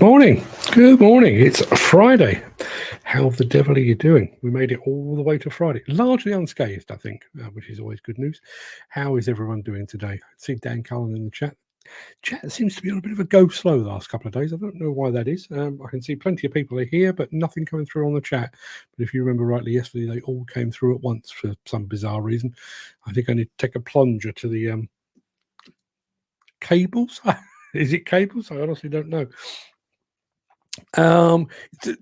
morning. Good morning. It's Friday. How the devil are you doing? We made it all the way to Friday. Largely unscathed, I think, which is always good news. How is everyone doing today? I see Dan Cullen in the chat. Chat seems to be on a bit of a go slow the last couple of days. I don't know why that is. I can see plenty of people are here, but nothing coming through on the chat. But if you remember rightly, yesterday they all came through at once for some bizarre reason. I think I need to take a plunger to the cables. Is it cables? I honestly don't know.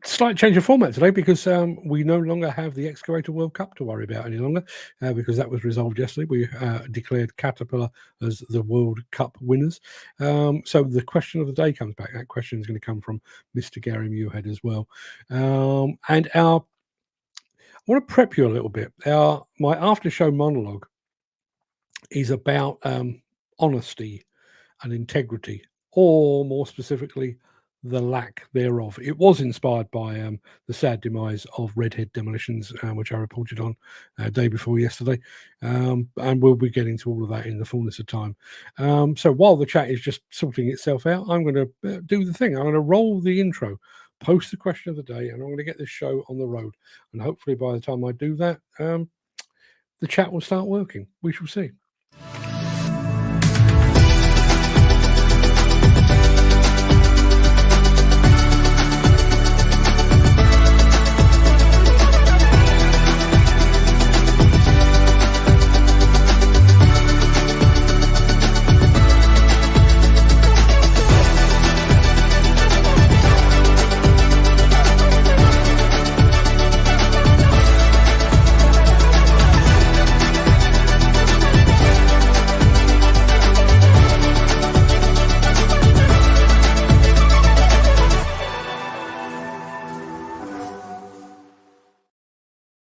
Slight change of format today because we no longer have the Excavator World Cup to worry about any longer because that was resolved yesterday. We declared Caterpillar as the World Cup winners. So the question of the day comes back. That question is going to come from Mr. Gary Mewhead as well. And I want to prep you a little bit. My after show monologue is about honesty and integrity, or more specifically, the lack thereof. It was inspired by the sad demise of Redhead Demolitions, which I reported on day before yesterday, and we'll be getting to all of that in the fullness of time. So while the chat is just sorting itself out, I'm going to do the thing. I'm going to roll the intro, post the question of the day, and I'm going to get this show on the road. And hopefully by the time I do that, the chat will start working. We shall see.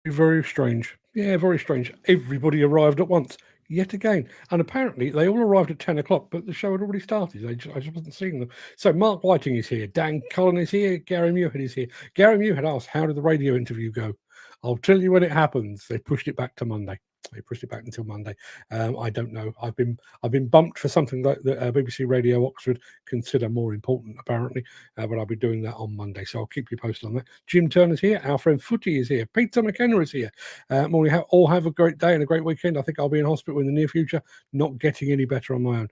Very strange. Yeah, very strange. Everybody arrived at once, yet again. And apparently they all arrived at 10 o'clock, but the show had already started. I just wasn't seeing them. So Mark Whiting is here. Dan Cullen is here. Gary Mewhead is here. Gary Mewhead asked, how did the radio interview go? I'll tell you when it happens. They pushed it back to Monday. They pushed it back until Monday. I don't know. I've been bumped for something that the BBC Radio Oxford consider more important, apparently. But I'll be doing that on Monday, so I'll keep you posted on that. Jim Turner's here. Our friend Footy is here. Peter McKenna is here. Morning. All have a great day and a great weekend. I think I'll be in hospital in the near future. Not getting any better on my own.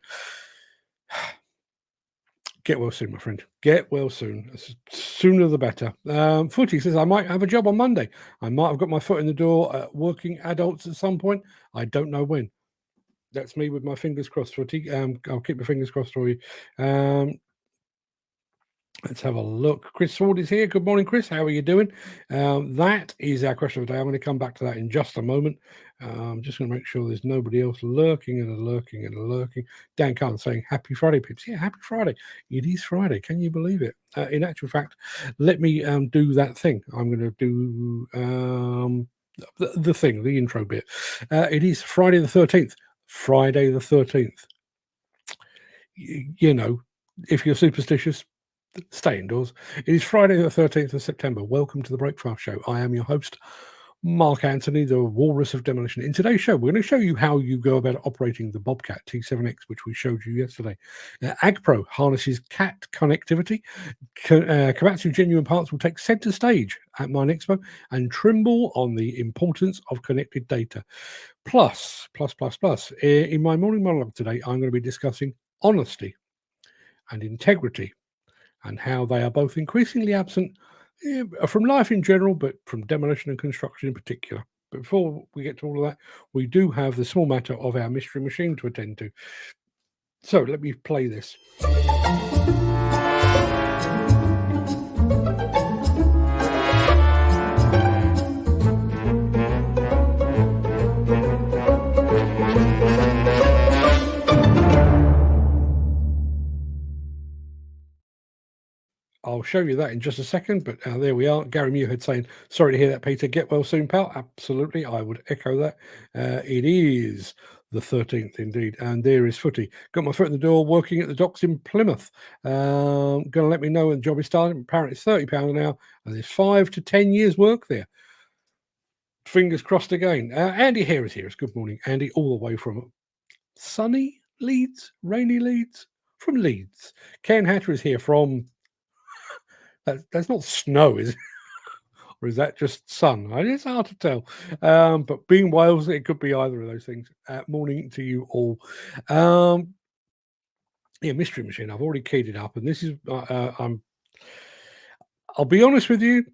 Get well soon, my friend. Get well soon. Sooner the better. Footy says, I might have a job on Monday. I might have got my foot in the door at working adults at some point. I don't know when. That's me with my fingers crossed, Footy. I'll keep my fingers crossed for you. Let's have a look. Chris Ford is here. Good morning, Chris. How are you doing? That is our question of the day. I'm going to come back to that in just a moment. I'm just going to make sure there's nobody else lurking. Dan Cullen saying, happy Friday, peeps. Yeah, happy Friday. It is Friday. Can you believe it? In actual fact, let me do that thing. I'm going to do the thing, the intro bit. It is Friday the 13th. Friday the 13th. You know, if you're superstitious, stay indoors. It is Friday the 13th of September. Welcome to the Breakfast Show. I am your host, Mark Anthony, the Walrus of Demolition. In today's show, we're going to show you how you go about operating the Bobcat T7X, which we showed you yesterday. AgPro harnesses cat connectivity. Komatsu Genuine Parts will take center stage at Minexpo and Trimble on the importance of connected data. Plus. In my morning monologue today, I'm going to be discussing honesty and integrity, and how they are both increasingly absent from life in general, but from demolition and construction in particular. But before we get to all of that, we do have the small matter of our mystery machine to attend to. So let me play this. I'll show you that in just a second, but there we are. Gary Mewhead saying, sorry to hear that, Peter. Get well soon, pal. Absolutely, I would echo that. It is the 13th indeed, and there is Footy. Got my foot in the door, working at the docks in Plymouth. Going to let me know when the job is starting. Apparently it's £30 an hour, and there's 5 to 10 years work there. Fingers crossed again. Andy Hare is here. It's good morning, Andy, all the way from sunny Leeds, rainy Leeds, from Leeds. Ken Hatter is here from That's not snow, is it? Or is that just sun? It's hard to tell. But being Wales, it could be either of those things. Morning to you all. Yeah, Mystery Machine. I've already keyed it up, and this is. I'll be honest with you.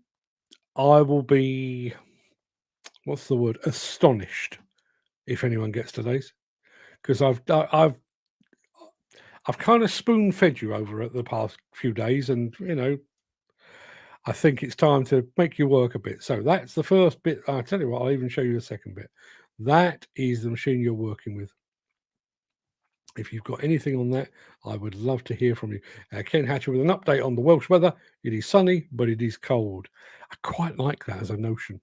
I will be. What's the word? Astonished if anyone gets today's, because I've kind of spoon fed you over at the past few days, and I think it's time to make you work a bit. So that's the first bit. I'll tell you what, I'll even show you the second bit. That is the machine you're working with. If you've got anything on that, I would love to hear from you. Ken Hatcher with an update on the Welsh weather. It is sunny, but it is cold. I quite like that as a notion.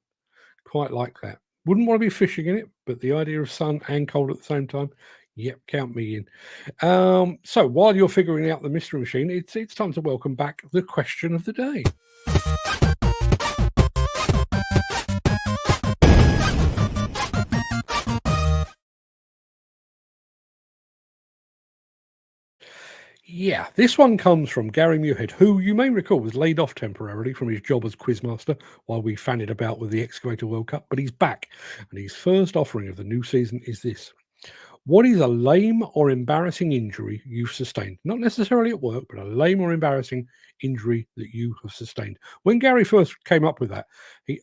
Quite like that. Wouldn't want to be fishing in it, but the idea of sun and cold at the same time, yep, count me in. So while you're figuring out the Mystery Machine, it's time to welcome back the question of the day. Yeah, this one comes from Gary Mewhead, who you may recall was laid off temporarily from his job as quizmaster while we fanned about with the Excavator World Cup, but he's back, and his first offering of the new season is this. What is a lame or embarrassing injury you've sustained? Not necessarily at work, but a lame or embarrassing injury that you have sustained. When Gary first came up with that,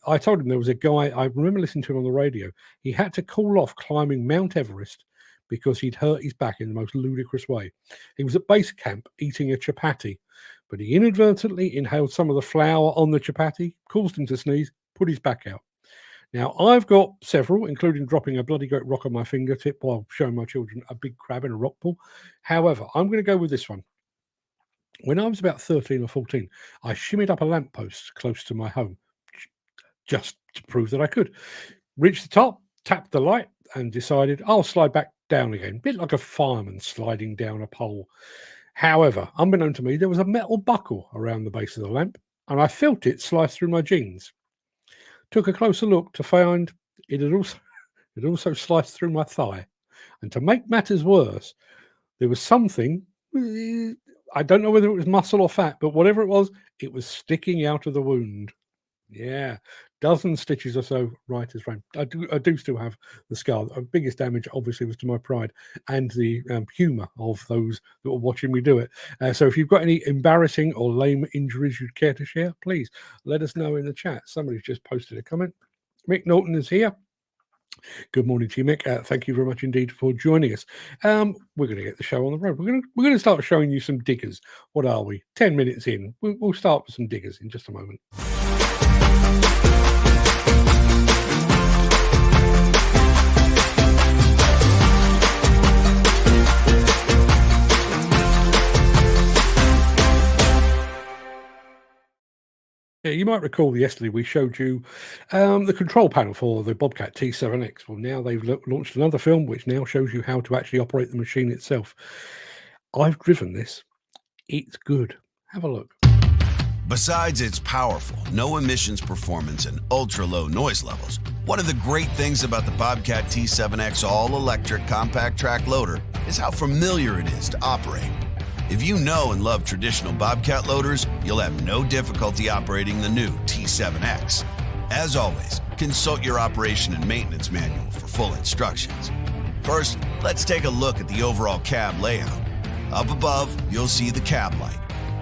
I told him there was a guy, I remember listening to him on the radio, he had to call off climbing Mount Everest because he'd hurt his back in the most ludicrous way. He was at base camp eating a chapati, but he inadvertently inhaled some of the flour on the chapati, caused him to sneeze, put his back out. Now, I've got several, including dropping a bloody great rock on my fingertip while showing my children a big crab in a rock pool. However, I'm going to go with this one. When I was about 13 or 14, I shimmied up a lamppost close to my home, just to prove that I could. Reached the top, tapped the light, and decided I'll slide back down again, a bit like a fireman sliding down a pole. However, unbeknown to me, there was a metal buckle around the base of the lamp, and I felt it slice through my jeans. Took a closer look to find it had also sliced through my thigh. And to make matters worse, there was something, I don't know whether it was muscle or fat, but whatever it was sticking out of the wound. Yeah, dozen stitches or so right as rain. I do still have the scar. The biggest damage, obviously, was to my pride and the humour of those that were watching me do it. So if you've got any embarrassing or lame injuries you'd care to share, please let us know in the chat. Somebody's just posted a comment. Mick Norton is here. Good morning to you, Mick. Thank you very much indeed for joining us. We're going to get the show on the road. We're going to start showing you some diggers. What are we? 10 minutes in. We'll start with some diggers in just a moment. Yeah, you might recall yesterday we showed you the control panel for the Bobcat T7X. Well, now they've launched another film which now shows you how to actually operate the machine itself. I've driven this. It's good. Have a look. Besides its powerful, no emissions performance and ultra-low noise levels, one of the great things about the Bobcat T7X all-electric compact track loader is how familiar it is to operate. If you know and love traditional Bobcat loaders, you'll have no difficulty operating the new T7X. As always, consult your operation and maintenance manual for full instructions. First, let's take a look at the overall cab layout. Up above, you'll see the cab light.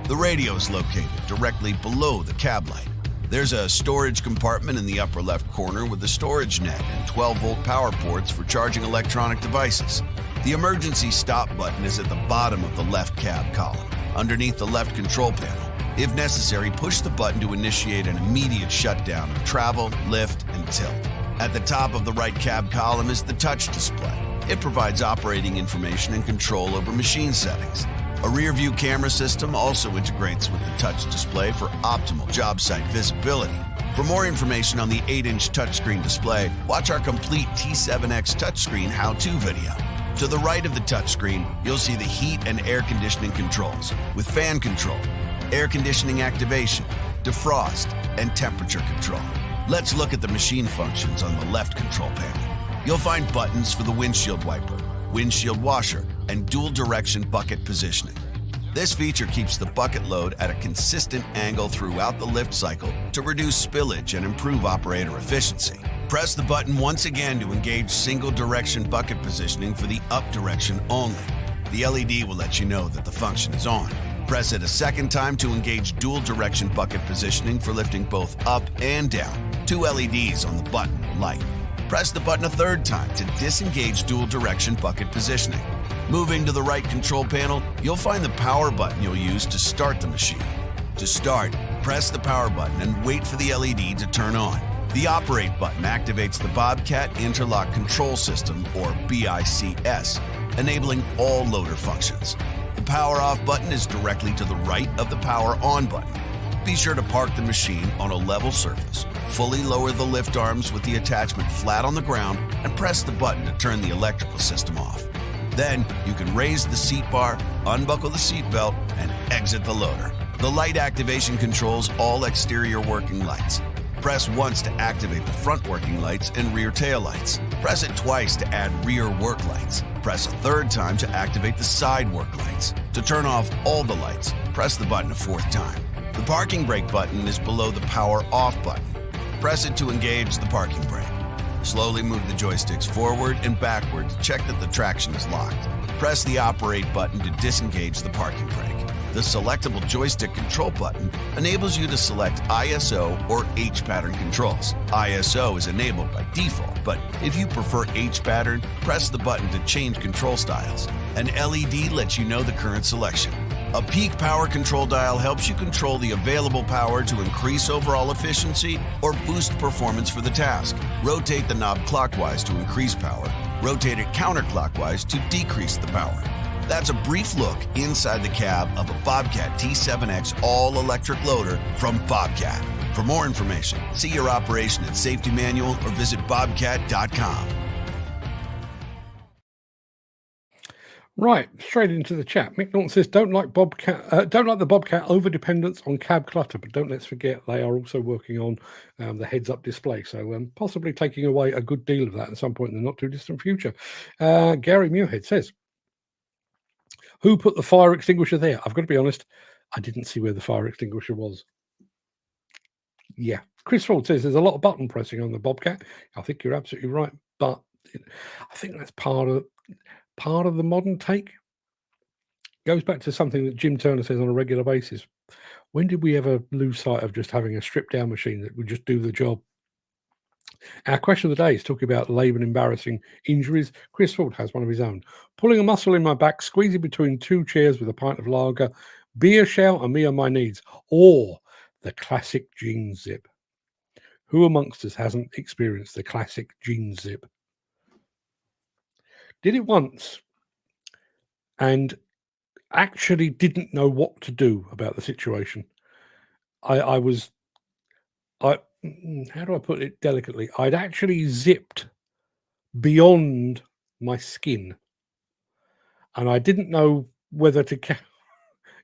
The radio is located directly below the cab light. There's a storage compartment in the upper left corner with a storage net and 12-volt power ports for charging electronic devices. The emergency stop button is at the bottom of the left cab column, underneath the left control panel. If necessary, push the button to initiate an immediate shutdown of travel, lift, and tilt. At the top of the right cab column is the touch display. It provides operating information and control over machine settings. A rear-view camera system also integrates with the touch display for optimal job site visibility. For more information on the 8-inch touchscreen display, watch our complete T7X touchscreen how-to video. To the right of the touchscreen, you'll see the heat and air conditioning controls with fan control, air conditioning activation, defrost, and temperature control. Let's look at the machine functions on the left control panel. You'll find buttons for the windshield wiper, windshield washer, and dual direction bucket positioning. This feature keeps the bucket load at a consistent angle throughout the lift cycle to reduce spillage and improve operator efficiency. Press the button once again to engage single direction bucket positioning for the up direction only. The LED will let you know that the function is on. Press it a second time to engage dual direction bucket positioning for lifting both up and down. 2 LEDs on the button will light. Press the button a third time to disengage dual direction bucket positioning. Moving to the right control panel, you'll find the power button you'll use to start the machine. To start, press the power button and wait for the LED to turn on. The operate button activates the Bobcat Interlock Control System, or BICS, enabling all loader functions. The power off button is directly to the right of the power on button. Be sure to park the machine on a level surface. Fully lower the lift arms with the attachment flat on the ground and press the button to turn the electrical system off. Then you can raise the seat bar, unbuckle the seat belt, and exit the loader. The light activation controls all exterior working lights. Press once to activate the front working lights and rear tail lights. Press it twice to add rear work lights. Press a third time to activate the side work lights. To turn off all the lights, press the button a fourth time. The parking brake button is below the power off button. Press it to engage the parking brake. Slowly move the joysticks forward and backward to check that the traction is locked. Press the operate button to disengage the parking brake. The selectable joystick control button enables you to select ISO or H pattern controls. ISO is enabled by default, but if you prefer H pattern, press the button to change control styles. An LED lets you know the current selection. A peak power control dial helps you control the available power to increase overall efficiency or boost performance for the task. Rotate the knob clockwise to increase power. Rotate it counterclockwise to decrease the power. That's a brief look inside the cab of a Bobcat T7X all-electric loader from Bobcat. For more information, see your operation and safety manual or visit bobcat.com. Right, straight into the chat. Mick Norton says, don't like the Bobcat over-dependence on cab clutter, but don't let's forget they are also working on the heads-up display, so possibly taking away a good deal of that at some point in the not-too-distant future. Gary Mewhead says, who put the fire extinguisher there? I've got to be honest, I didn't see where the fire extinguisher was. Yeah. Chris Ford says there's a lot of button pressing on the Bobcat. I think you're absolutely right, but I think that's part of the modern take. Goes back to something that Jim Turner says on a regular basis. When did we ever lose sight of just having a stripped down machine that would just do the job? Our question of the day is talking about lame and embarrassing injuries. Chris Ford has one of his own. Pulling a muscle in my back, squeezing between 2 chairs with a pint of lager, beer shout and me on my knees, or the classic jean zip. Who amongst us hasn't experienced the classic jean zip? Did it once and actually didn't know what to do about the situation. How do I put it delicately? I'd actually zipped beyond my skin, and I didn't know whether to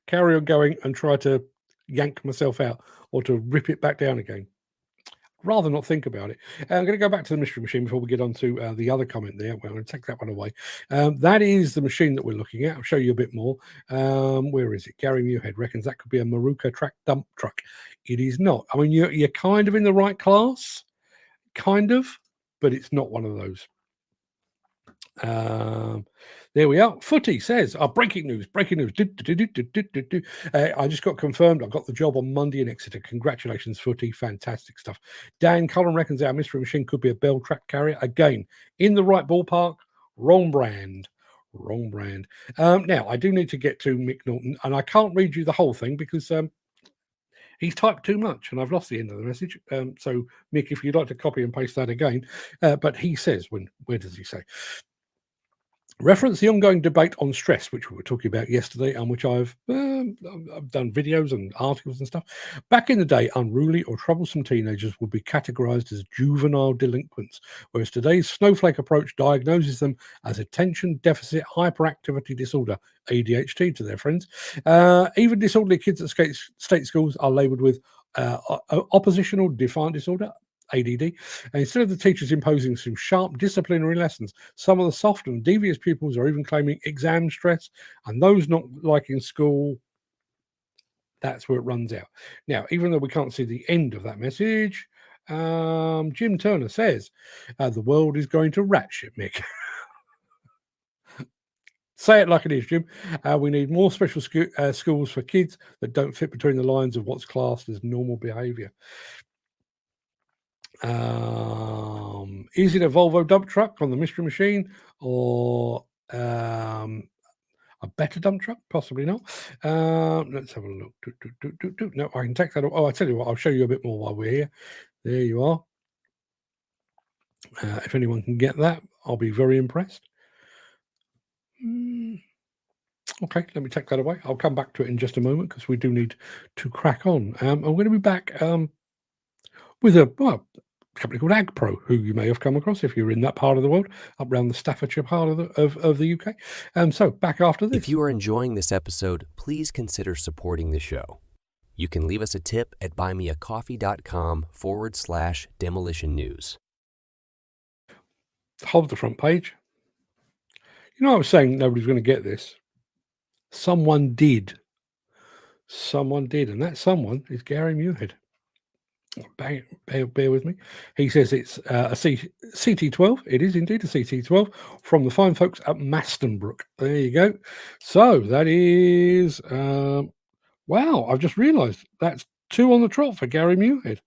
carry on going and try to yank myself out or to rip it back down again. Rather not think about it. I'm going to go back to the mystery machine before we get on to the other comment there. Well, I'm going to take that one away. That is the machine that we're looking at. I'll show you a bit more. Where is it? Gary Mewhead reckons that could be a Maruka track dump truck. It is not. I mean, you're kind of in the right class, kind of, but it's not one of those. There we are. Footy says, breaking news. I just got confirmed. I got the job on Monday in Exeter. Congratulations, Footy. Fantastic stuff. Dan Cullen reckons our mystery machine could be a Bell track carrier. Again, in the right ballpark, wrong brand. Now, I do need to get to Mick Norton, and I can't read you the whole thing because he's typed too much, and I've lost the end of the message. So, Mick, if you'd like to copy and paste that again. But he says, where does he say? Reference the ongoing debate on stress, which we were talking about yesterday, and which I've done videos and articles and stuff. Back in the day, unruly or troublesome teenagers would be categorized as juvenile delinquents, whereas today's snowflake approach diagnoses them as attention deficit hyperactivity disorder, ADHD to their friends. Even disorderly kids at state schools are labeled with oppositional defiant disorder, ADD. And instead of the teachers imposing some sharp disciplinary lessons, some of the soft and devious pupils are even claiming exam stress, and those not liking school, that's where it runs out. Now, even though we can't see the end of that message, Jim Turner says, the world is going to rat shit, Mick. Say it like it is, Jim. We need more special schools for kids that don't fit between the lines of what's classed as normal behaviour. Is it a Volvo dump truck on the Mystery Machine, or a better dump truck? Possibly not. Let's have a look. No, I can take that. Oh, I tell you what, I'll show you a bit more while we're here. There you are. If anyone can get that, I'll be very impressed. Okay, let me take that away. I'll come back to it in just a moment because we do need to crack on. I'm going to be back with a company called AgPro, who you may have come across if you're in that part of the world, up around the Staffordshire part of the UK. So back after this. If you are enjoying this episode, please consider supporting the show. You can leave us a tip at buymeacoffee.com/demolition news. Hold the front page. You know, I was saying nobody's going to get this. Someone did. Someone did, and that someone is Gary Mewhead. Bear with me. He says it's a CT12. It is indeed a CT12 from the fine folks at Mastonbrook. There you go. So that is, wow, I've just realised that's 2 on the trot for Gary Mewhead.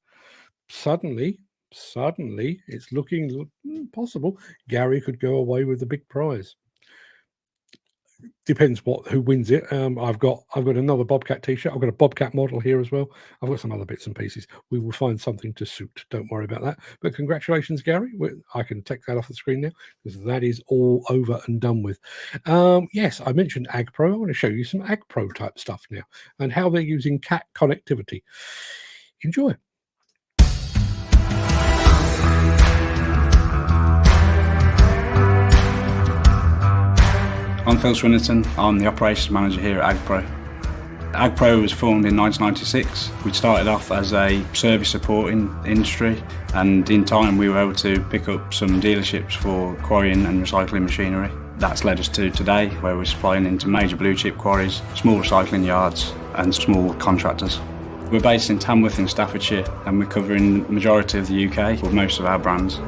Suddenly, it's looking possible Gary could go away with the big prize. Depends who wins it. I've got another Bobcat t-shirt. I've got a Bobcat model here as well. I've got some other bits and pieces. We will find something to suit. Don't worry about that. But congratulations, Gary. I can take that off the screen now because that is all over and done with. Yes, I mentioned AgPro. I want to show you some AgPro type stuff now and how they're using cat connectivity. Enjoy. I'm Phil Swinnerton. I'm the operations manager here at AgPro. AgPro was formed in 1996. We started off as a service supporting industry, and in time we were able to pick up some dealerships for quarrying and recycling machinery. That's led us to today, where we're supplying into major blue chip quarries, small recycling yards and small contractors. We're based in Tamworth in Staffordshire, and we're covering the majority of the UK with most of our brands.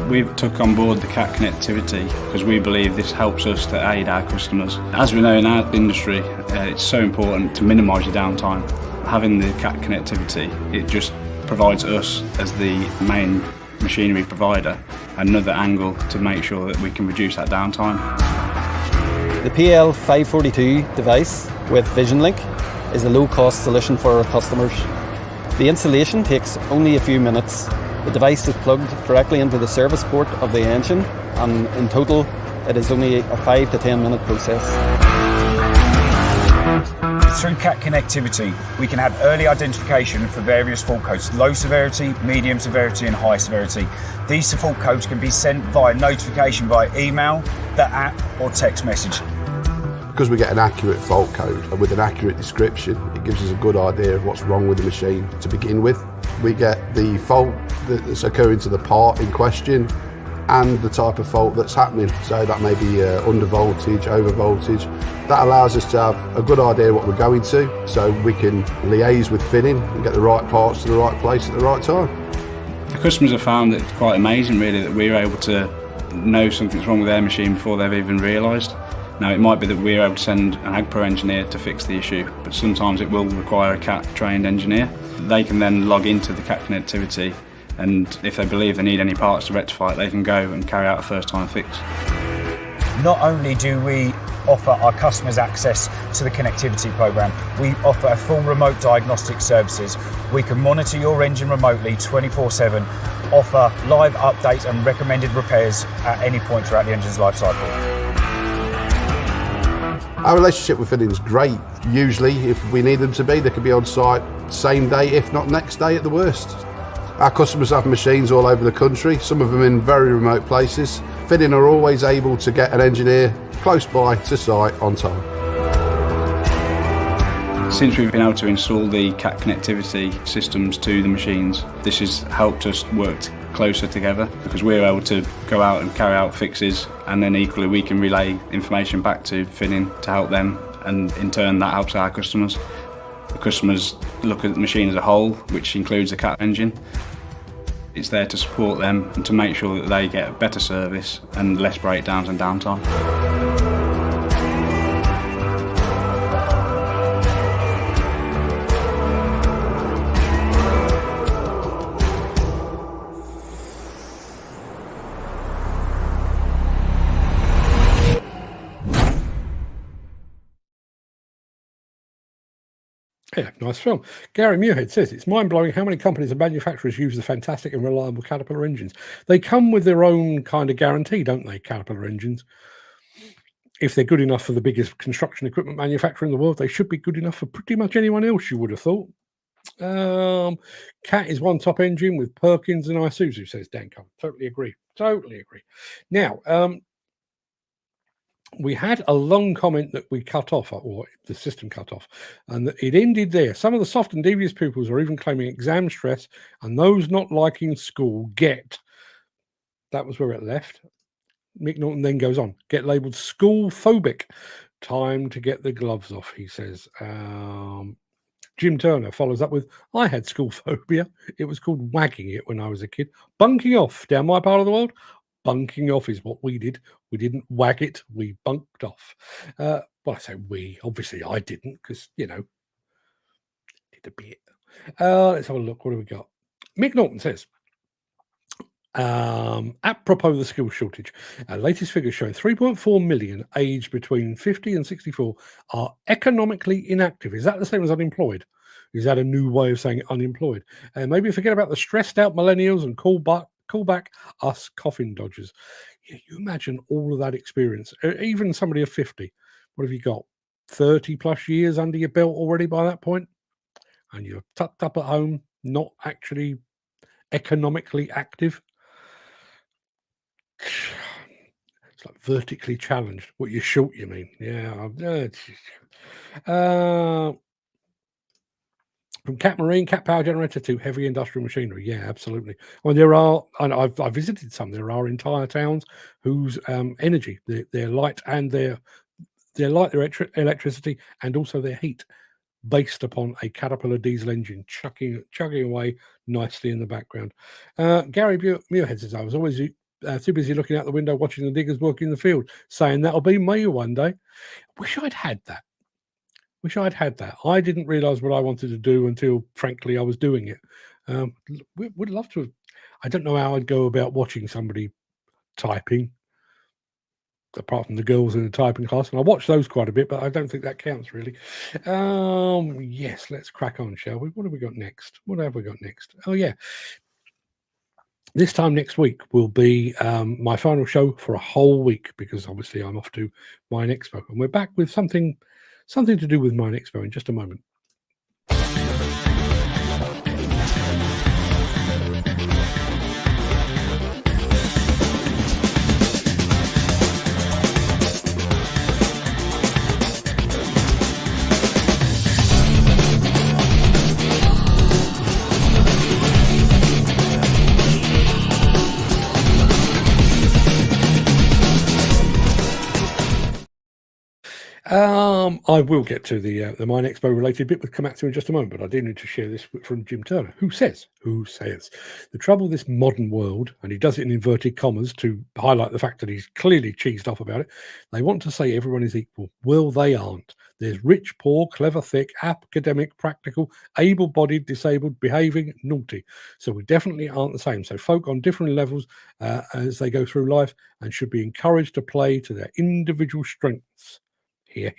We've took on board the CAT connectivity because we believe this helps us to aid our customers. As we know in our industry, it's so important to minimise your downtime. Having the CAT connectivity, it just provides us as the main machinery provider another angle to make sure that we can reduce that downtime. The PL542 device with VisionLink is a low-cost solution for our customers. The installation takes only a few minutes. The device is plugged directly into the service port of the engine, and in total it is only a 5 to 10 minute process. Through CAT connectivity, we can have early identification for various fault codes: low severity, medium severity and high severity. These fault codes can be sent via notification via email, the app or text message. Because we get an accurate fault code with an accurate description, it gives us a good idea of what's wrong with the machine to begin with. We get the fault that's occurring to the part in question and the type of fault that's happening. So that may be under voltage, over voltage. That allows us to have a good idea what we're going to, so we can liaise with fitting and get the right parts to the right place at the right time. The customers have found it quite amazing really that we're able to know something's wrong with their machine before they've even realised. Now it might be that we're able to send an AgPro engineer to fix the issue, but sometimes it will require a CAT trained engineer. They can then log into the CAT connectivity, and if they believe they need any parts to rectify it, they can go and carry out a first time fix. Not only do we offer our customers access to the connectivity program, we offer a full remote diagnostic services. We can monitor your engine remotely 24/7, offer live updates and recommended repairs at any point throughout the engine's life cycle. Our relationship with fitting is great. Usually, if we need them to be, they can be on site same day, if not next day at the worst. Our customers have machines all over the country, some of them in very remote places. Fitting are always able to get an engineer close by to site on time. Since we've been able to install the CAT connectivity systems to the machines, this has helped us work closer together, because we're able to go out and carry out fixes, and then equally we can relay information back to Finning to help them, and in turn that helps our customers. The customers look at the machine as a whole, which includes the CAT engine. It's there to support them and to make sure that they get better service and less breakdowns and downtime. Yeah, nice film. Gary Mewhead says, it's mind-blowing how many companies and manufacturers use the fantastic and reliable Caterpillar engines. They come with their own kind of guarantee, don't they, Caterpillar engines? If they're good enough for the biggest construction equipment manufacturer in the world, they should be good enough for pretty much anyone else, you would have thought. Cat is one top engine with Perkins and Isuzu, says Dan Cole. Totally agree. Totally agree. Now, we had a long comment that we cut off, or the system cut off, and it ended there. Some of the soft and devious pupils are even claiming exam stress, and those not liking school get. That was where it left. Mick Norton then goes on, get labelled school phobic. Time to get the gloves off, he says. Jim Turner follows up with, I had school phobia. It was called wagging it when I was a kid. Bunking off down my part of the world. Bunking off is what we did. We didn't wag it. We bunked off. Well, I say we. Obviously, I didn't because, did a bit. Let's have a look. What do we got? Mick Norton says, apropos the skills shortage, our latest figures showing 3.4 million aged between 50 and 64 are economically inactive. Is that the same as unemployed? Is that a new way of saying unemployed? Maybe forget about the stressed out millennials and call back us coffin dodgers. Yeah, you imagine all of that experience, even somebody of 50. What have you got? 30 plus years under your belt already by that point? And you're tucked up at home, not actually economically active. It's like vertically challenged. What, you're short, you mean? Yeah. From Cat Marine, Cat Power Generator to heavy industrial machinery. Yeah, absolutely. Well, there are, and I've visited some, there are entire towns whose energy, their light and their electricity and also their heat based upon a Caterpillar diesel engine chugging away nicely in the background. Gary Muirhead says, I was always too busy looking out the window watching the diggers work in the field, saying that'll be me one day. Wish I'd had that. I didn't realize what I wanted to do until, frankly, I was doing it. Would love to have. I don't know how I'd go about watching somebody typing, apart from the girls in the typing class, and I watch those quite a bit, but I don't think that counts really. Yes, let's crack on, shall we? What have we got next? Oh yeah, this time next week will be my final show for a whole week, because obviously I'm off to Minexpo, and we're back with something to do with Minexpo in just a moment. I will get to the Minexpo related bit with Komatsu in just a moment, but I do need to share this from Jim Turner, who says the trouble with this modern world, and he does it in inverted commas to highlight the fact that he's clearly cheesed off about it. They want to say everyone is equal. Well, they aren't. There's rich, poor, clever, thick, academic, practical, able-bodied, disabled, behaving, naughty. So we definitely aren't the same. So folk on different levels as they go through life and should be encouraged to play to their individual strengths. Here.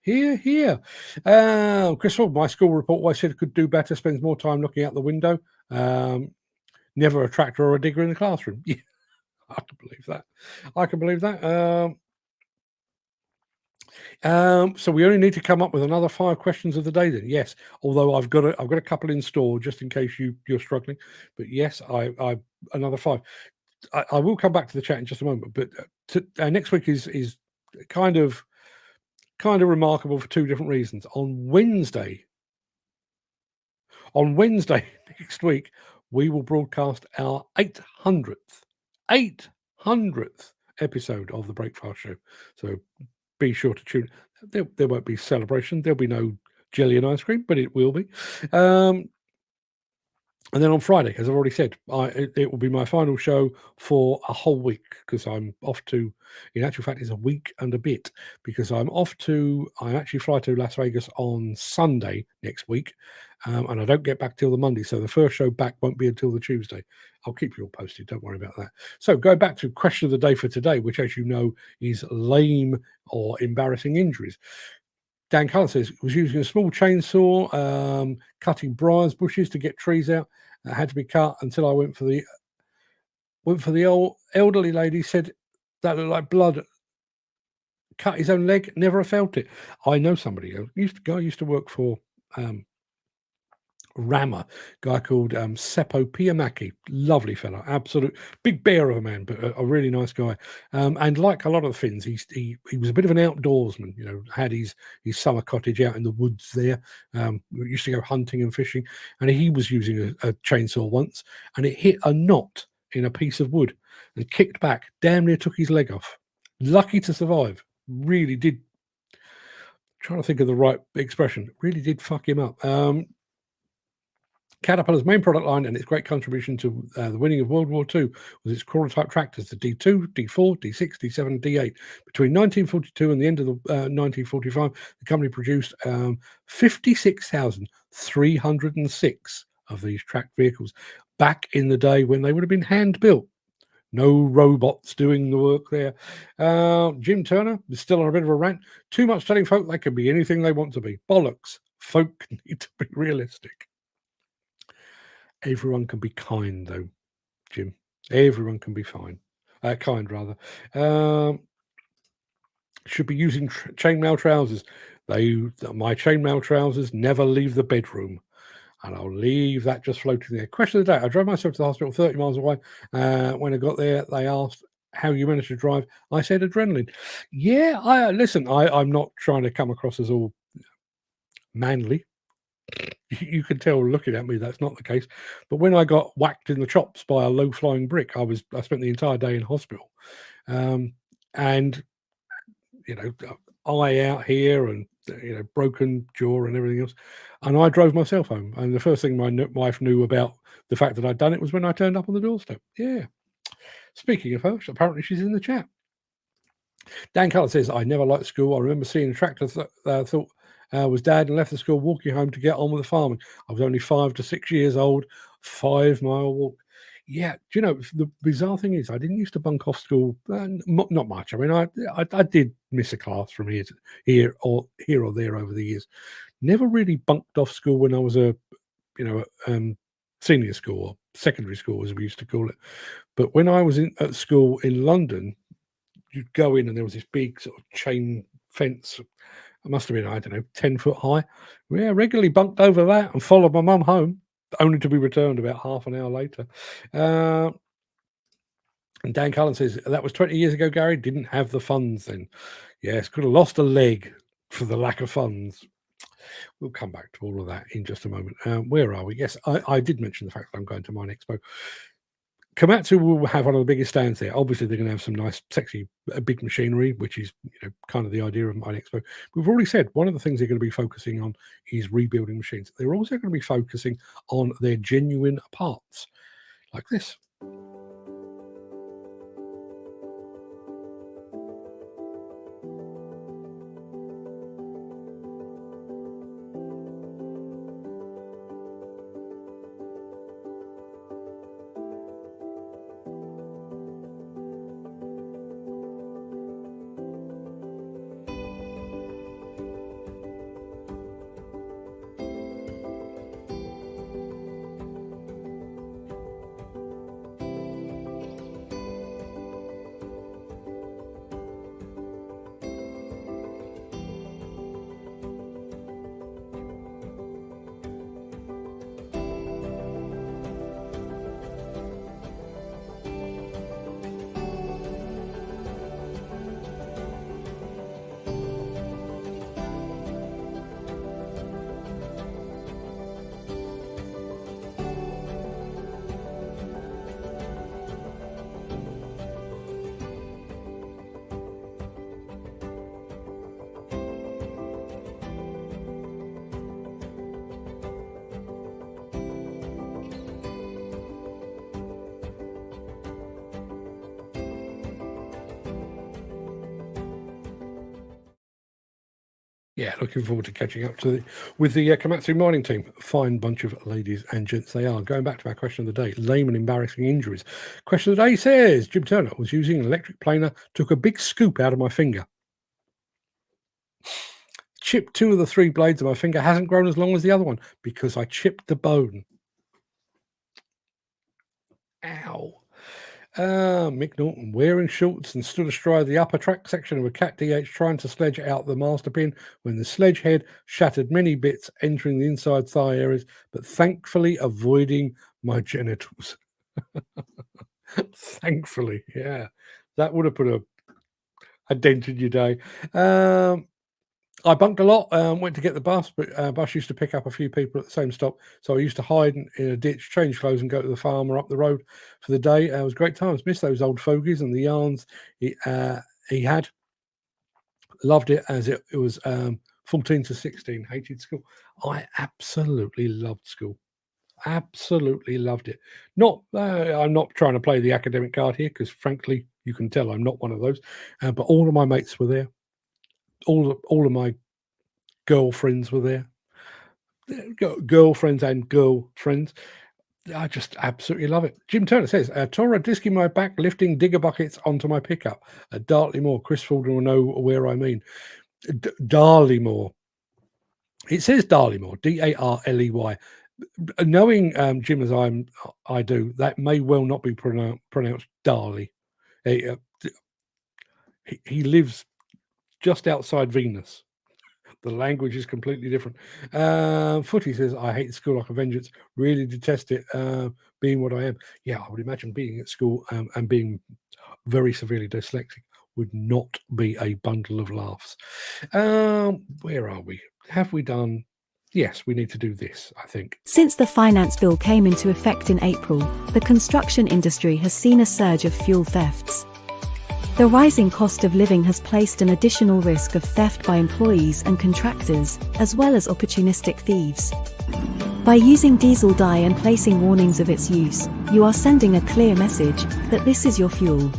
Chris Ford, my school report, I said could do better, spends more time looking out the window. Never a tractor or a digger in the classroom. Yeah, I can believe that. So we only need to come up with another 5 questions of the day then. Yes, although I've got a couple in store just in case you're struggling. But yes, I another 5. I will come back to the chat in just a moment. But next week is kind of kind of remarkable for two different reasons. On Wednesday next week, we will broadcast our 800th episode of the Breakfast Show. So be sure to tune. There won't be celebration. There'll be no jelly and ice cream, but it will be. And then on Friday, as I've already said, it will be my final show for a whole week, because I'm off to, in actual fact, it's a week and a bit, because I actually fly to Las Vegas on Sunday next week, and I don't get back till the Monday. So the first show back won't be until the Tuesday. I'll keep you all posted. Don't worry about that. So going back to question of the day for today, which, as you know, is lame or embarrassing injuries. Dan Cullen says, was using a small chainsaw, cutting briars bushes to get trees out. That had to be cut until I went for the old elderly lady, said that looked like blood. Cut his own leg, never felt it. I know somebody who used to work for Rammer, guy called Seppo Piamaki, lovely fella, absolute big bear of a man, but a really nice guy. And like a lot of the Finns, he was a bit of an outdoorsman. You know, had his summer cottage out in the woods there. We used to go hunting and fishing, and he was using a chainsaw once, and it hit a knot in a piece of wood and kicked back, damn near took his leg off. Lucky to survive. Really did. Trying to think of the right expression. Really did fuck him up. Caterpillar's main product line and its great contribution to the winning of World War II was its crawler-type tractors, the D2, D4, D6, D7, and D8. Between 1942 and the end of 1945, the company produced 56,306 of these tracked vehicles, back in the day when they would have been hand-built. No robots doing the work there. Jim Turner is still on a bit of a rant. Too much telling folk they can be anything they want to be. Bollocks. Folk need to be realistic. Everyone can be kind, though, Jim. Everyone can be kind, rather. Should be using chainmail trousers. My chainmail trousers never leave the bedroom. And I'll leave that just floating there. Question of the day. I drove myself to the hospital 30 miles away. When I got there, they asked how you managed to drive. I said adrenaline. Yeah, I'm not trying to come across as all manly. You can tell looking at me that's not the case. But when I got whacked in the chops by a low-flying brick, I spent the entire day in hospital. And, you know, eye out here and, you know, broken jaw and everything else. And I drove myself home. And the first thing my wife knew about the fact that I'd done it was when I turned up on the doorstep. Yeah. Speaking of her, apparently she's in the chat. Dan Cullen says, I never liked school. I remember seeing a tractor thought was dad, and left the school walking home to get on with the farming. I was only 5 to 6 years old, 5-mile walk. Yeah, do you know, the bizarre thing is I didn't used to bunk off school, not much. I mean, I did miss a class from here or there over the years. Never really bunked off school when I was senior school or secondary school, as we used to call it. But when I was at school in London, you'd go in and there was this big sort of chain fence. It must have been, I don't know, 10 foot high. Yeah, regularly bunked over that and followed my mum home, only to be returned about half an hour later. And Dan Cullen says, that was 20 years ago, Gary. Didn't have the funds then. Yes, could have lost a leg for the lack of funds. We'll come back to all of that in just a moment. Where are we? Yes, I did mention the fact that I'm going to Minexpo. Komatsu will have one of the biggest stands there. Obviously, they're going to have some nice, sexy, big machinery, which is, you know, kind of the idea of Minexpo. We've already said one of the things they're going to be focusing on is rebuilding machines. They're also going to be focusing on their genuine parts, like this. Yeah, looking forward to catching up with the Komatsu mining team. Fine bunch of ladies and gents they are. Going back to our question of the day, lame and embarrassing injuries. Question of the day says, Jim Turner was using an electric planer, took a big scoop out of my finger. Chipped 2 of the 3 blades of my finger, hasn't grown as long as the other one because I chipped the bone. Ow. Mick Norton wearing shorts and stood astride the upper track section of a Cat DH trying to sledge out the master pin when the sledge head shattered many bits entering the inside thigh areas, but thankfully avoiding my genitals. Thankfully, yeah. That would have put a dent in your day. I bunked a lot, went to get the bus, but bus used to pick up a few people at the same stop. So I used to hide in a ditch, change clothes and go to the farm or up the road for the day. It was great times. Missed those old fogies and the yarns he had. Loved it as it was 14 to 16. Hated school. I absolutely loved school. Absolutely loved it. Not, I'm not trying to play the academic card here because frankly, you can tell I'm not one of those. But all of my mates were there. All of my girlfriends were there. Girlfriends and girlfriends. I just absolutely love it. Jim Turner says, Tora disking my back, lifting digger buckets onto my pickup at Dartleymore. Chris Forden will know where I mean. Darleymore. It says Darleymore, Darley. Knowing Jim as I do, that may well not be pronounced Darley. He lives just outside Venus. The language is completely different. Footy says, I hate school like a vengeance. Really detest it, being what I am. Yeah, I would imagine being at school and being very severely dyslexic would not be a bundle of laughs. Where are we? Have we done? Yes, we need to do this, I think. Since the finance bill came into effect in April, the construction industry has seen a surge of fuel thefts. The rising cost of living has placed an additional risk of theft by employees and contractors, as well as opportunistic thieves. By using diesel dye and placing warnings of its use, you are sending a clear message that this is your fuel.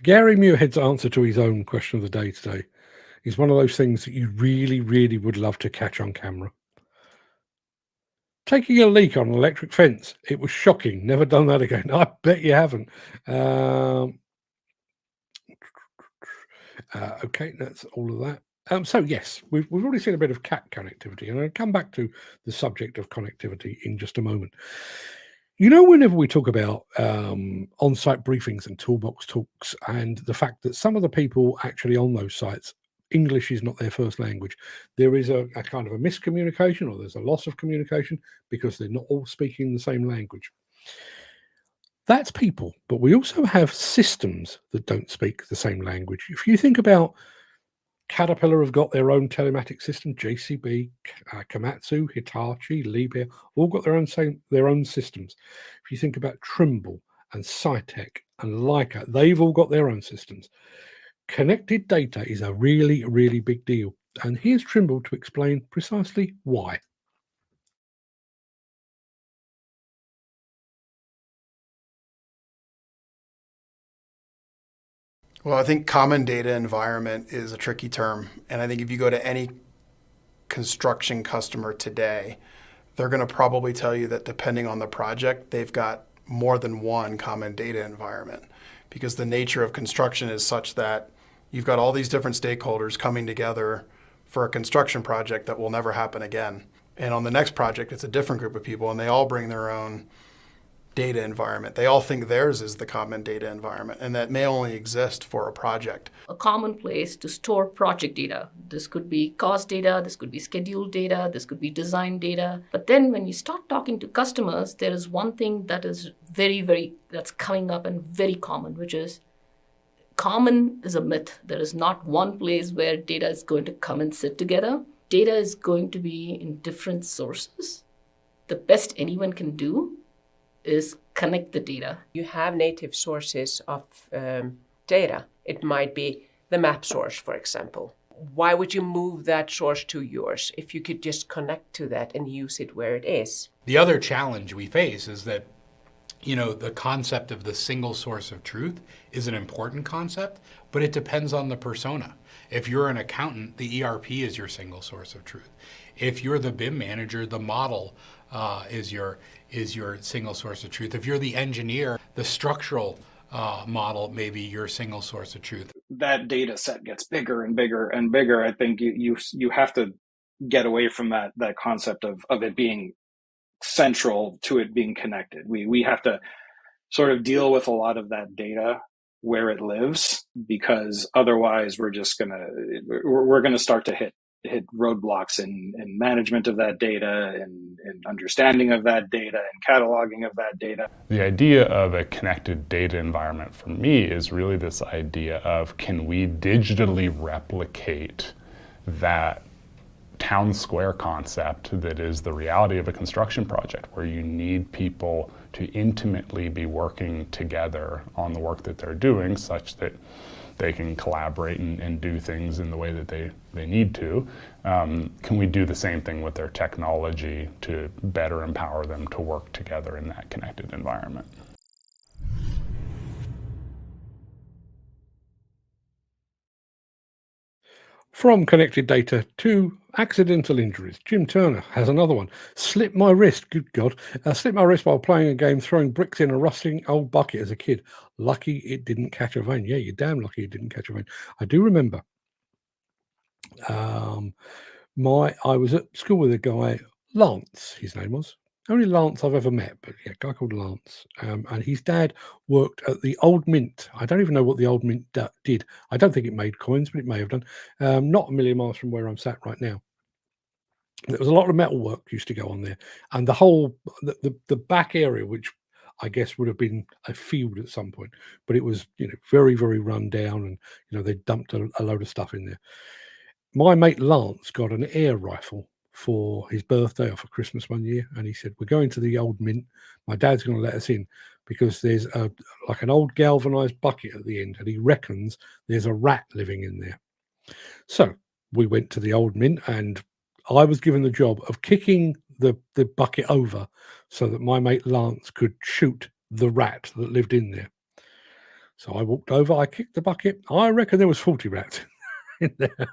Gary Mewhead's answer to his own question of the day today is one of those things that you really, really would love to catch on camera. Taking a leak on an electric fence. It was shocking. Never done that again. I bet you haven't. Okay, that's all of that. So yes, we've already seen a bit of cat connectivity, and I'll come back to the subject of connectivity in just a moment. You know, whenever we talk about on-site briefings and toolbox talks and the fact that some of the people actually on those sites, English is not their first language, there is a kind of a miscommunication or there's a loss of communication because they're not all speaking the same language. That's people, but we also have systems that don't speak the same language. If you think about Caterpillar have got their own telematic system, JCB, Komatsu, Hitachi, Liebherr, all got their own systems. If you think about Trimble and Cytec and Leica, they've all got their own systems. Connected data is a really, really big deal. And here's Trimble to explain precisely why. Well, I think common data environment is a tricky term. And I think if you go to any construction customer today, they're going to probably tell you that depending on the project, they've got more than one common data environment. Because the nature of construction is such that you've got all these different stakeholders coming together for a construction project that will never happen again. And on the next project, it's a different group of people, and they all bring their own data environment. They all think theirs is the common data environment, and that may only exist for a project. A common place to store project data. This could be cost data, this could be schedule data, this could be design data. But then when you start talking to customers, there is one thing that is that's coming up and very common, which is common is a myth. There is not one place where data is going to come and sit together. Data is going to be in different sources. The best anyone can do is connect the data. You have native sources of data. It might be the map source, for example. Why would you move that source to yours if you could just connect to that and use it where it is? The other challenge we face is that the concept of the single source of truth is an important concept, but it depends on the persona. If you're an accountant, the ERP is your single source of truth. If you're the BIM manager, the model is your single source of truth. If you're the engineer, the structural model may be your single source of truth. That data set gets bigger and bigger and bigger. I think you have to get away from that concept of it being central to it being connected. We have to sort of deal with a lot of that data where it lives, because otherwise we're gonna start to hit roadblocks in management of that data and understanding of that data and cataloging of that data. The idea of a connected data environment for me is really this idea of, can we digitally replicate that town square concept that is the reality of a construction project, where you need people to intimately be working together on the work that they're doing, such that they can collaborate and do things in the way that they need to. Can we do the same thing with their technology to better empower them to work together in that connected environment? From connected data to accidental injuries. Jim Turner has another one. Slipped my wrist. Good God. Slipped my wrist while playing a game, throwing bricks in a rusting old bucket as a kid. Lucky it didn't catch a vein. Yeah, you're damn lucky it didn't catch a vein. I do remember. I was at school with a guy, Lance, his name was. Only Lance I've ever met, but yeah, a guy called Lance. And his dad worked at the Old Mint. I don't even know what the Old Mint did. I don't think it made coins, but it may have done. Not a million miles from where I'm sat right now. There was a lot of metal work used to go on there, and the whole the back area, which I guess would have been a field at some point, but it was very, very run down, and they dumped a load of stuff in there. My mate Lance got an air rifle for his birthday or for Christmas one year, and he said, "We're going to the Old Mint. My dad's going to let us in because there's like an old galvanized bucket at the end, and he reckons there's a rat living in there." So we went to the Old Mint, and I was given the job of kicking the bucket over so that my mate Lance could shoot the rat that lived in there. So I walked over, I kicked the bucket. I reckon there was 40 rats in there.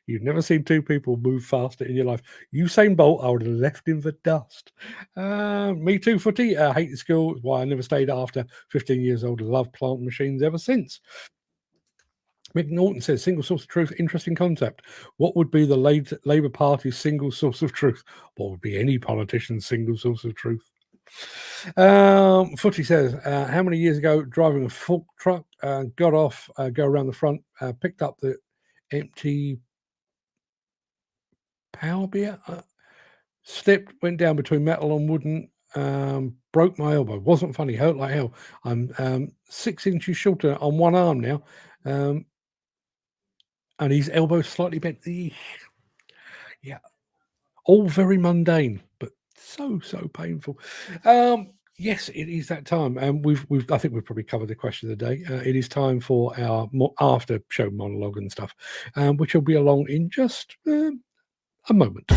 You've never seen two people move faster in your life. Usain Bolt, I would have left him for dust. Me too, footy. I hate the school. Why I never stayed after 15 years old. Love plant machines ever since. Mick Norton says, single source of truth, interesting concept. What would be the Labour Party's single source of truth? What would be any politician's single source of truth? Footy says, how many years ago, driving a fork truck, got off, go around the front, picked up the empty power beer, slipped, went down between metal and wooden, broke my elbow. Wasn't funny, hurt like hell. I'm 6 inches shorter on one arm now. And his elbow slightly bent. Yeah, all very mundane, but so painful. Yes, it is that time, and I think we've probably covered the question of the day. It is time for our after show monologue and stuff, which will be along in just a moment.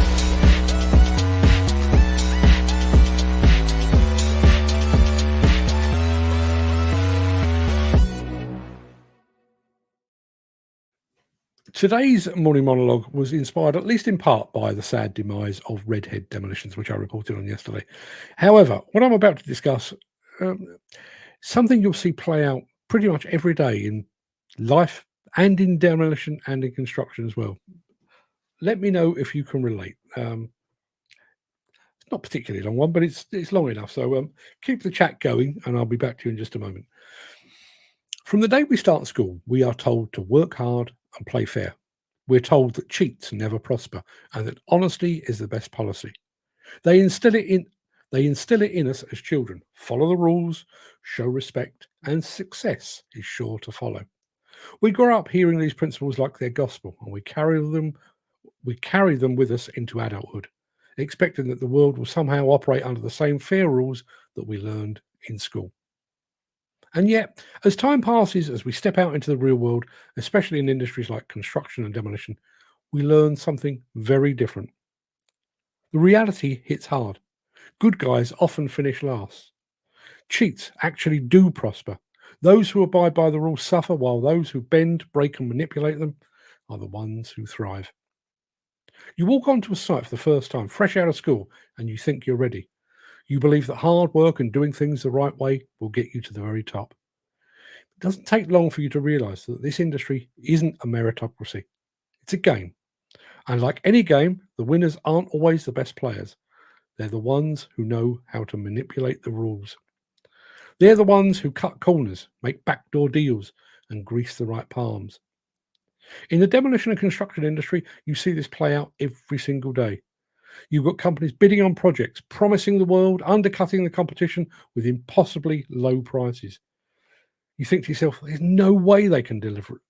Today's morning monologue was inspired, at least in part, by the sad demise of Redhead Demolitions, which I reported on yesterday. However, what I'm about to discuss, something you'll see play out pretty much every day in life and in demolition and in construction as well. Let me know if you can relate. It's not particularly long one, but it's long enough. So keep the chat going, and I'll be back to you in just a moment. From the day we start school, we are told to work hard and play fair. We're told that cheats never prosper and that honesty is the best policy. They instill it in us as children. Follow the rules, show respect, and success is sure to follow. We grow up hearing these principles like they're gospel, and we carry them with us into adulthood, expecting that the world will somehow operate under the same fair rules that we learned in school. And yet, as time passes, as we step out into the real world, especially in industries like construction and demolition, we learn something very different. The reality hits hard. Good guys often finish last. Cheats actually do prosper. Those who abide by the rules suffer, while those who bend, break, and manipulate them are the ones who thrive. You walk onto a site for the first time, fresh out of school, and you think you're ready. You believe that hard work and doing things the right way will get you to the very top. It doesn't take long for you to realize that this industry isn't a meritocracy. It's a game. And like any game, the winners aren't always the best players. They're the ones who know how to manipulate the rules. They're the ones who cut corners, make backdoor deals, and grease the right palms. In the demolition and construction industry, you see this play out every single day. You've got companies bidding on projects, promising the world, undercutting the competition with impossibly low prices. You think to yourself, there's no way they can deliver.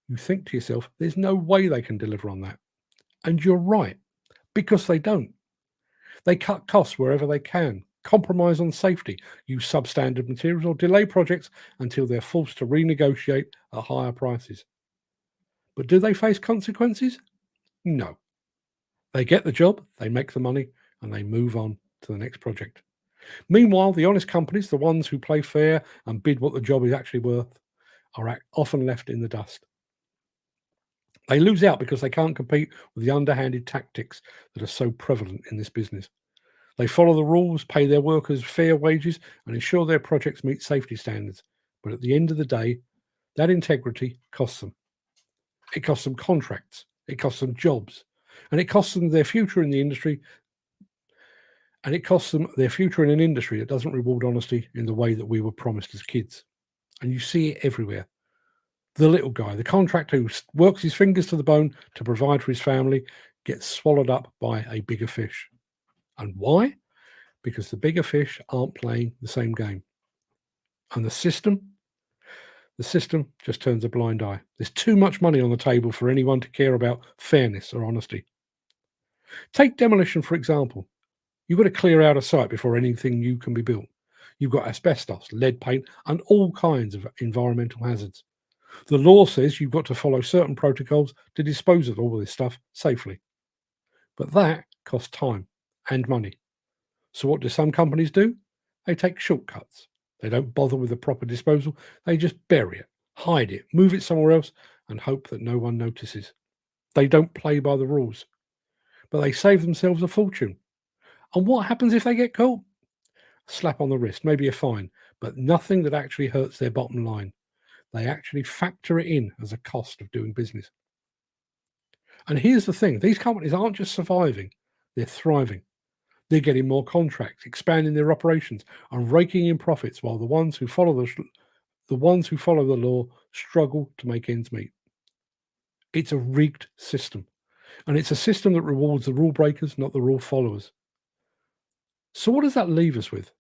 You think to yourself, there's no way they can deliver on that. And you're right, because they don't. They cut costs wherever they can, compromise on safety, use substandard materials, or delay projects until they're forced to renegotiate at higher prices. But do they face consequences? No. They get the job, they make the money, and they move on to the next project. Meanwhile, the honest companies, the ones who play fair and bid what the job is actually worth, are often left in the dust. They lose out because they can't compete with the underhanded tactics that are so prevalent in this business. They follow the rules, pay their workers fair wages, and ensure their projects meet safety standards. But at the end of the day, that integrity costs them. It costs them contracts, it costs them jobs, and it costs them their future in the industry. And it costs them their future in an industry that doesn't reward honesty in the way that we were promised as kids. And you see it everywhere. The little guy, the contractor who works his fingers to the bone to provide for his family, gets swallowed up by a bigger fish. And why? Because the bigger fish aren't playing the same game. And the system just turns a blind eye. There's too much money on the table for anyone to care about fairness or honesty. Take demolition, for example. You've got to clear out a site before anything new can be built. You've got asbestos, lead paint, and all kinds of environmental hazards. The law says you've got to follow certain protocols to dispose of all of this stuff safely. But that costs time and money. So what do some companies do? They take shortcuts. They don't bother with the proper disposal. They just bury it, hide it, move it somewhere else, and hope that no one notices. They don't play by the rules. But they save themselves a fortune. And what happens if they get caught? A slap on the wrist, maybe a fine, but nothing that actually hurts their bottom line. They actually factor it in as a cost of doing business. And here's the thing, these companies aren't just surviving, they're thriving. They're getting more contracts, expanding their operations, and raking in profits, while the ones who follow the law struggle to make ends meet. It's a rigged system, and it's a system that rewards the rule breakers, not the rule followers. So what does that leave us with?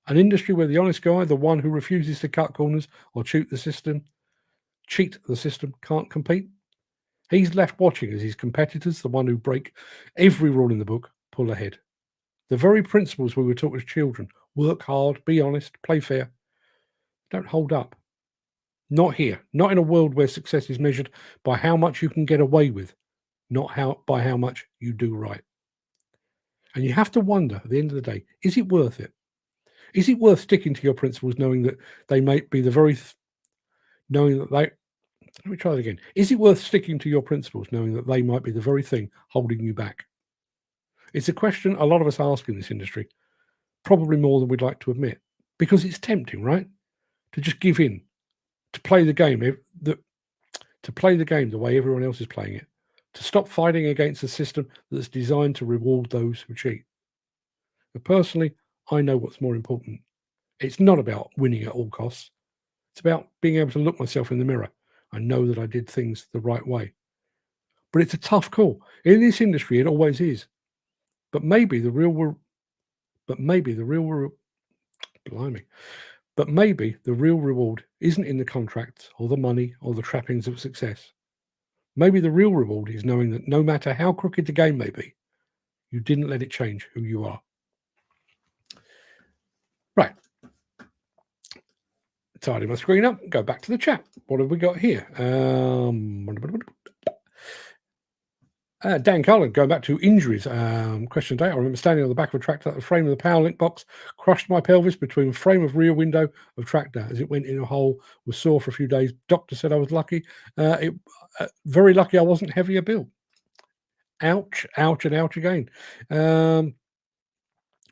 An industry where the honest guy, the one who refuses to cut corners or cheat the system, can't compete. He's left watching as his competitors, the one who break every rule in the book, pull ahead. The very principles we were taught as children, work hard, be honest, play fair, don't hold up. Not here. Not in a world where success is measured by how much you can get away with, not by how much you do right. And you have to wonder at the end of the day, is it worth it? Is it worth sticking to your principles knowing that they might be the very let me try that again. Is it worth sticking to your principles knowing that they might be the very thing holding you back? It's a question a lot of us ask in this industry, probably more than we'd like to admit, because it's tempting, right? To just give in, to play the game the way everyone else is playing it, to stop fighting against a system that's designed to reward those who cheat. But personally, I know what's more important. It's not about winning at all costs. It's about being able to look myself in the mirror and know that I did things the right way. But it's a tough call. In this industry, it always is. But maybe the real reward isn't in the contracts or the money or the trappings of success. Maybe the real reward is knowing that no matter how crooked the game may be, you didn't let it change who you are. Right. Tidy my screen up, go back to the chat. What have we got here? Dan Carlin, going back to injuries. Question of the day. I remember standing on the back of a tractor. The frame of the power link box crushed my pelvis between frame of rear window of tractor as it went in a hole. Was sore for a few days. Doctor said I was lucky. Very lucky I wasn't heavier built. Ouch, ouch, and ouch again.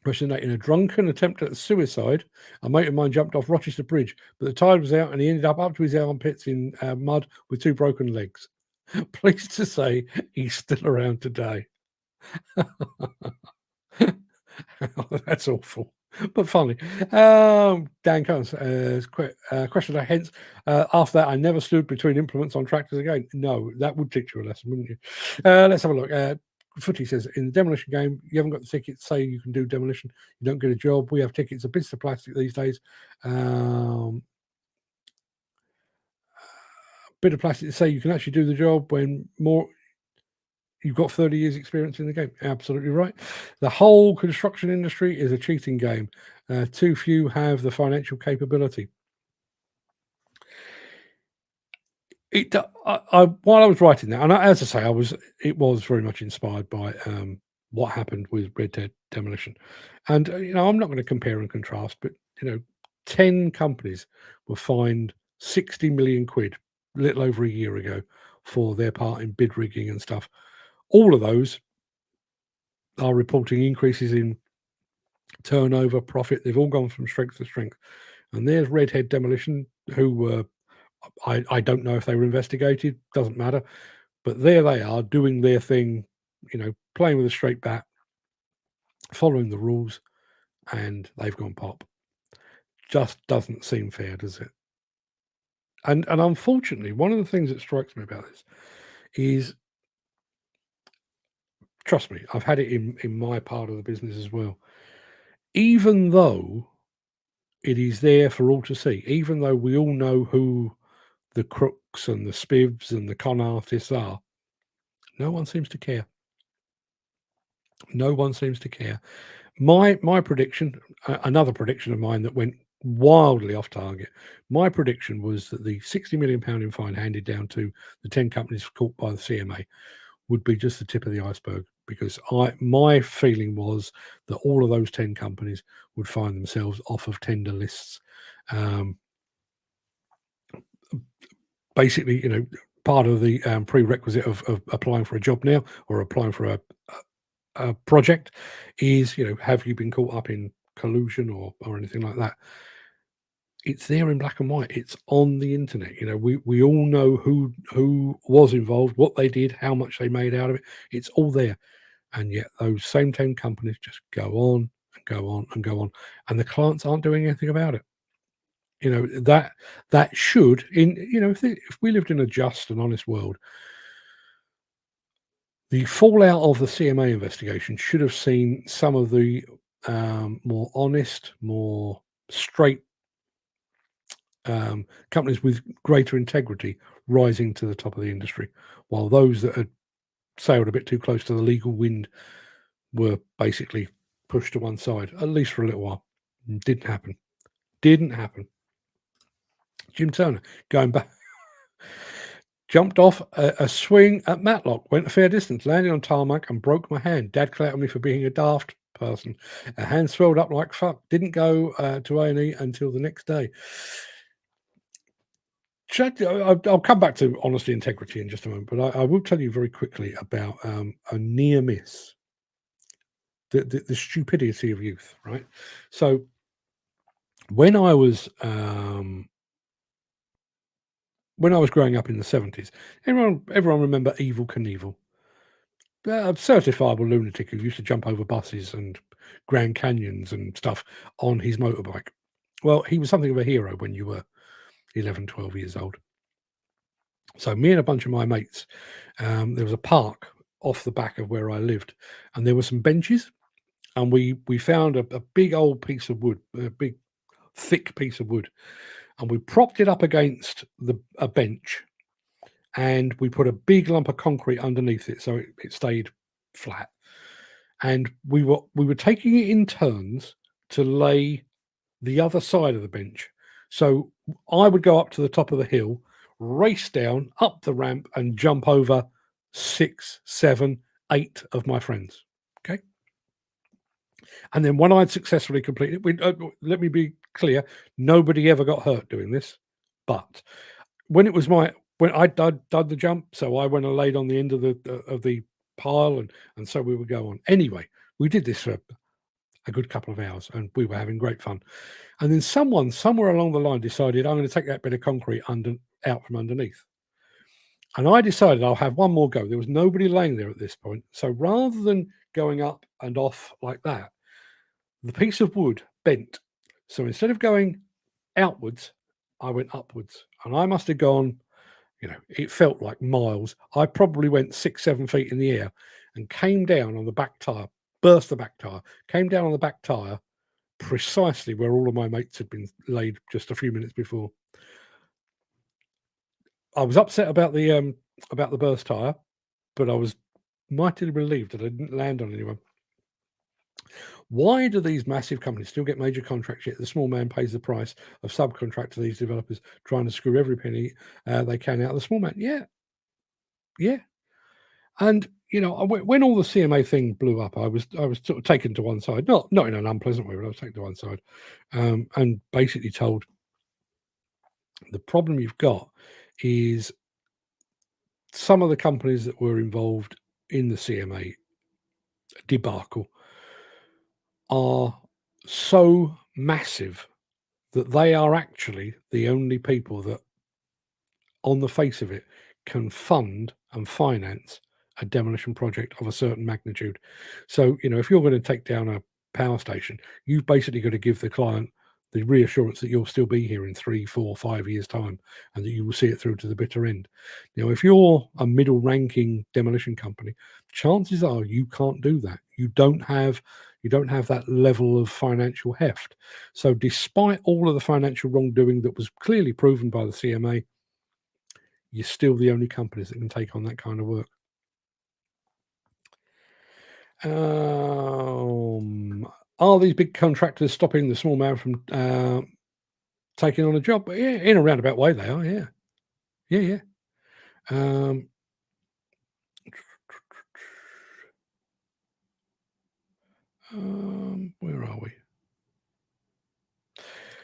Question 8. In a drunken attempt at suicide, a mate of mine jumped off Rochester Bridge, but the tide was out and he ended up to his armpits in mud with 2 broken legs. Pleased to say he's still around today. That's awful, but funny. Dan Cones, question. Hence, after that, I never stood between implements on tractors again. No, that would teach you a lesson, wouldn't you? Let's have a look. Footy says, in the demolition game, you haven't got the ticket to say you can do demolition. You don't get a job. We have tickets, a bits of plastic these days. Bit of plastic to say you can actually do the job when more you've got 30 years experience in the game. Absolutely right. The whole construction industry is a cheating game. Too few have the financial capability. While I was writing that, and as I say, it was very much inspired by what happened with Red Dead Demolition. And I'm not going to compare and contrast, but 10 companies were fined 60 million quid a little over a year ago for their part in bid rigging and stuff. All of those are reporting increases in turnover, profit. They've all gone from strength to strength. And there's Redhead Demolition, who were, I don't know if they were investigated, doesn't matter. But there they are doing their thing, playing with a straight bat, following the rules, and they've gone pop. Just doesn't seem fair, does it? And unfortunately, one of the things that strikes me about this is, trust me, I've had it in my part of the business as well. Even though it is there for all to see, even though we all know who the crooks and the spivs and the con artists are, no one seems to care. No one seems to care. My prediction, another prediction of mine that went wildly off target. My prediction was that the £60 million in fine handed down to the 10 companies caught by the CMA would be just the tip of the iceberg, because my feeling was that all of those 10 companies would find themselves off of tender lists. Basically, part of the prerequisite of applying for a job now or applying for a project is, have you been caught up in collusion or anything like that? It's there in black and white. It's on the internet. We all know who was involved, what they did, how much they made out of it. It's all there. And yet those same 10 companies just go on and go on and go on. And the clients aren't doing anything about it. That should, if we lived in a just and honest world, the fallout of the CMA investigation should have seen some of the more honest, more straight companies with greater integrity rising to the top of the industry, while those that had sailed a bit too close to the legal wind were basically pushed to one side, at least for a little while. Didn't happen. Jim Turner, going back, jumped off a swing at Matlock, went a fair distance, landed on tarmac and broke my hand. Dad clouted me for being a daft person. A hand swelled up like fuck. Didn't go to A&E until the next day. I'll come back to honesty and integrity in just a moment, but I will tell you very quickly about a near miss. The stupidity of youth, right? So when I was growing up in the 70s, everyone remember Evel Knievel, a certifiable lunatic who used to jump over buses and Grand Canyons and stuff on his motorbike. Well, he was something of a hero when you were 11, 12 years old. So me and a bunch of my mates, there was a park off the back of where I lived, and there were some benches, and we found a big old piece of wood, a big thick piece of wood, and we propped it up against a bench, and we put a big lump of concrete underneath it so it stayed flat. And we were taking it in turns to lay the other side of the bench. So I would go up to the top of the hill, race down, up the ramp, and jump over 6, 7, 8 of my friends. Okay. And then when I'd successfully completed, let me be clear, nobody ever got hurt doing this. But when it was when I did the jump, so I went and laid on the end of the pile, and so we would go on. Anyway, we did this for a good couple of hours, and we were having great fun. And then someone somewhere along the line decided, I'm going to take that bit of concrete out from underneath. And I decided I'll have one more go. There was nobody laying there at this point. So rather than going up and off like that, the piece of wood bent. So instead of going outwards, I went upwards. And I must have gone, it felt like miles. I probably went 6, 7 feet in the air and came down on the back tire, burst the back tire, came down on the back tire precisely where all of my mates had been laid just a few minutes before. I was upset about the burst tire, but I was mightily relieved that I didn't land on anyone. Why do these massive companies still get major contracts yet the small man pays the price of subcontract to these developers trying to screw every penny they can out of the small man? Yeah. And when all the CMA thing blew up, I was sort of taken to one side, not in an unpleasant way, but I was taken to one side, and basically told the problem you've got is some of the companies that were involved in the CMA debacle are so massive that they are actually the only people that, on the face of it, can fund and finance a demolition project of a certain magnitude. So, if you're going to take down a power station, you've basically got to give the client the reassurance that you'll still be here in 3, 4, 5 years' time and that you will see it through to the bitter end. If you're a middle ranking demolition company, chances are you can't do that. You don't have that level of financial heft. So despite all of the financial wrongdoing that was clearly proven by the CMA, you're still the only companies that can take on that kind of work. Are these big contractors stopping the small man from taking on a job? Yeah, in a roundabout way they are, yeah. Yeah. Where are we?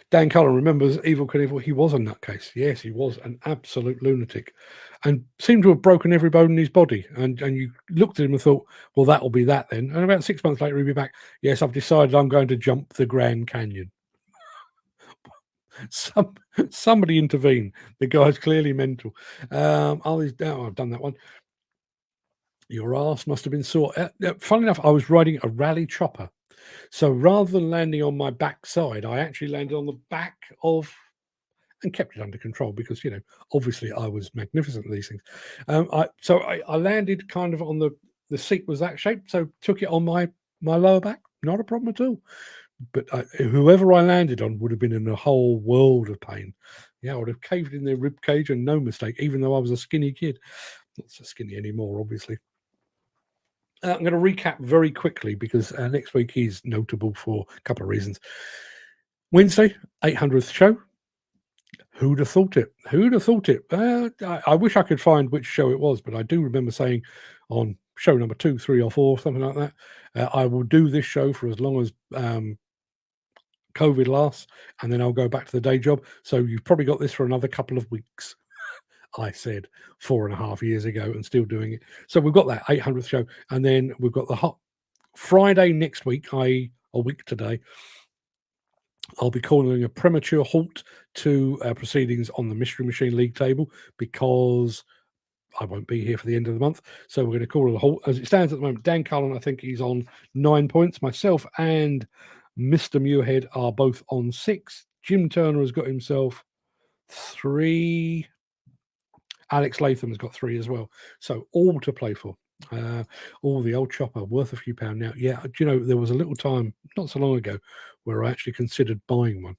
Dan Cullen remembers Evil Knievel. He was a nutcase. Yes, he was an absolute lunatic and seemed to have broken every bone in his body. And you looked at him and thought, well, that'll be that then. And about 6 months later, he'd be back. Yes, I've decided I'm going to jump the Grand Canyon. Somebody intervene. The guy's clearly mental. I've done that one. Your ass must have been sore. Funnily enough, I was riding a rally chopper. So rather than landing on my backside, I actually landed on the back of and kept it under control because, obviously I was magnificent at these things. I landed kind of on the seat was that shape. So took it on my lower back. Not a problem at all. But whoever I landed on would have been in a whole world of pain. Yeah, I would have caved in their rib cage and no mistake, even though I was a skinny kid. Not so skinny anymore, obviously. I'm going to recap very quickly because next week is notable for a couple of reasons. Wednesday, 800th show. Who'd have thought it? Who'd have thought it? I wish I could find which show it was, but I do remember saying on show number 2, 3, or 4, something like that, I will do this show for as long as COVID lasts, and then I'll go back to the day job. So you've probably got this for another couple of weeks. I said 4.5 years ago and still doing it. So we've got that 800th show. And then we've got the hot Friday next week, i.e. a week today. I'll be calling a premature halt to proceedings on the Mystery Machine League table because I won't be here for the end of the month. So we're going to call it a halt. As it stands at the moment, Dan Cullen, I think he's on 9 points. Myself and Mr. Mewhead are both on 6. Jim Turner has got himself 3. Alex Latham has got 3 as well. So all to play for. All the old chopper worth a few pounds now. Yeah, there was a little time not so long ago where I actually considered buying one.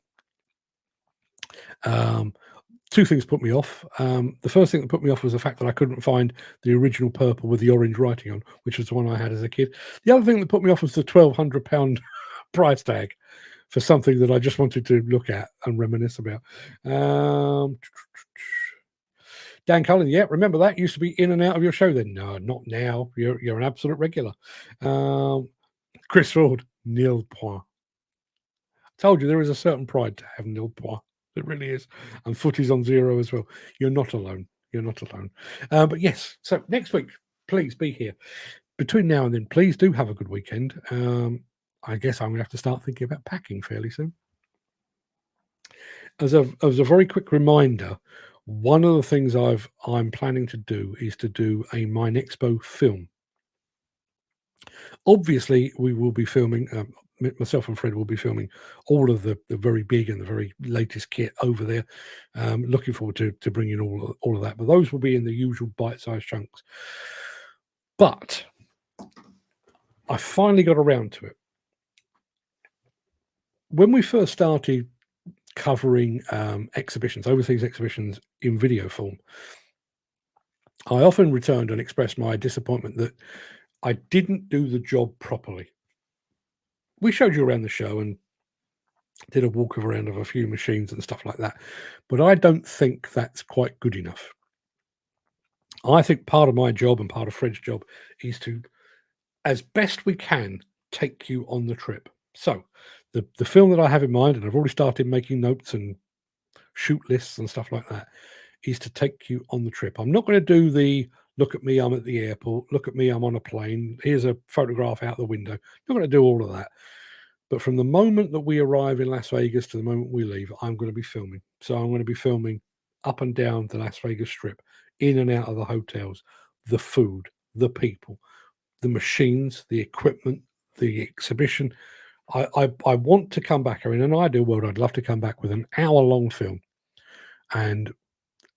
2 things put me off. The first thing that put me off was the fact that I couldn't find the original purple with the orange writing on, which was the one I had as a kid. The other thing that put me off was the £1,200 price tag for something that I just wanted to look at and reminisce about. Dan Cullen, yeah, remember that used to be in and out of your show then. No, not now. You're an absolute regular. Chris Ford, nil point. Told you there is a certain pride to have nil point. It really is. And Footy's on 0 as well. You're not alone. You're not alone. But yes, so next week, please be here. Between now and then, please do have a good weekend. I guess I'm going to have to start thinking about packing fairly soon. As a very quick reminder, one of the things I'm planning to do is to do a Minexpo film. Obviously, we will be filming. Myself and Fred will be filming all of the very big and the very latest kit over there. Looking forward to bringing all of that. But those will be in the usual bite-sized chunks. But I finally got around to it. When we first started covering exhibitions, overseas exhibitions in video form, I often returned and expressed my disappointment that I didn't do the job properly. We showed you around the show and did a walk around of a few machines and stuff like that, but I don't think that's quite good enough. I think part of my job and part of Fred's job is to, as best we can, take you on the trip. So the film that I have in mind, and I've already started making notes and shoot lists and stuff like that, is to take you on the trip. I'm not going to do the look at me, I'm at the airport, look at me, I'm on a plane, here's a photograph out the window. Not going to do all of that. But from the moment that we arrive in Las Vegas to the moment we leave, I'm going to be filming. So I'm going to be filming up and down the Las Vegas Strip, in and out of the hotels, the food, the people, the machines, the equipment, the exhibition. I want to come back. I mean, in an ideal world, I'd love to come back with an hour-long film. And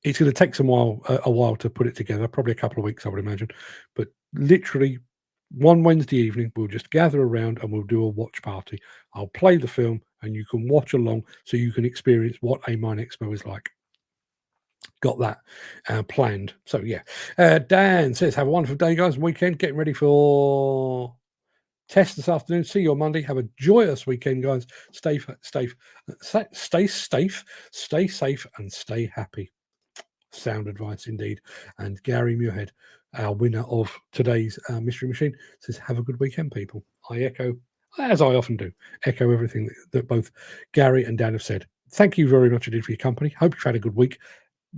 it's going to take a while to put it together, probably a couple of weeks, I would imagine. But literally, one Wednesday evening, we'll just gather around and we'll do a watch party. I'll play the film and you can watch along so you can experience what a Minexpo is like. Got that planned. So, yeah. Dan says, have a wonderful day, guys. Weekend. Getting ready for test this afternoon. See you on Monday. Have a joyous weekend, guys. Stay safe, and stay happy. Sound advice indeed. And Gary Mewhead, our winner of today's Mystery Machine, says, have a good weekend, people. I echo, as I often do, everything that both Gary and Dan have said. Thank you very much indeed for your company. Hope you've had a good week.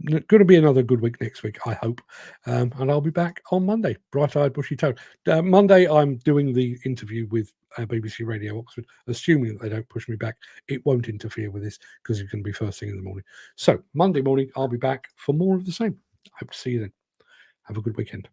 Going to be another good week next week, I hope. And I'll be back on Monday, bright-eyed, bushy-toed. Monday, I'm doing the interview with BBC Radio Oxford, assuming that they don't push me back. It won't interfere with this because it's going to be first thing in the morning. So Monday morning, I'll be back for more of the same. I hope to see you then. Have a good weekend.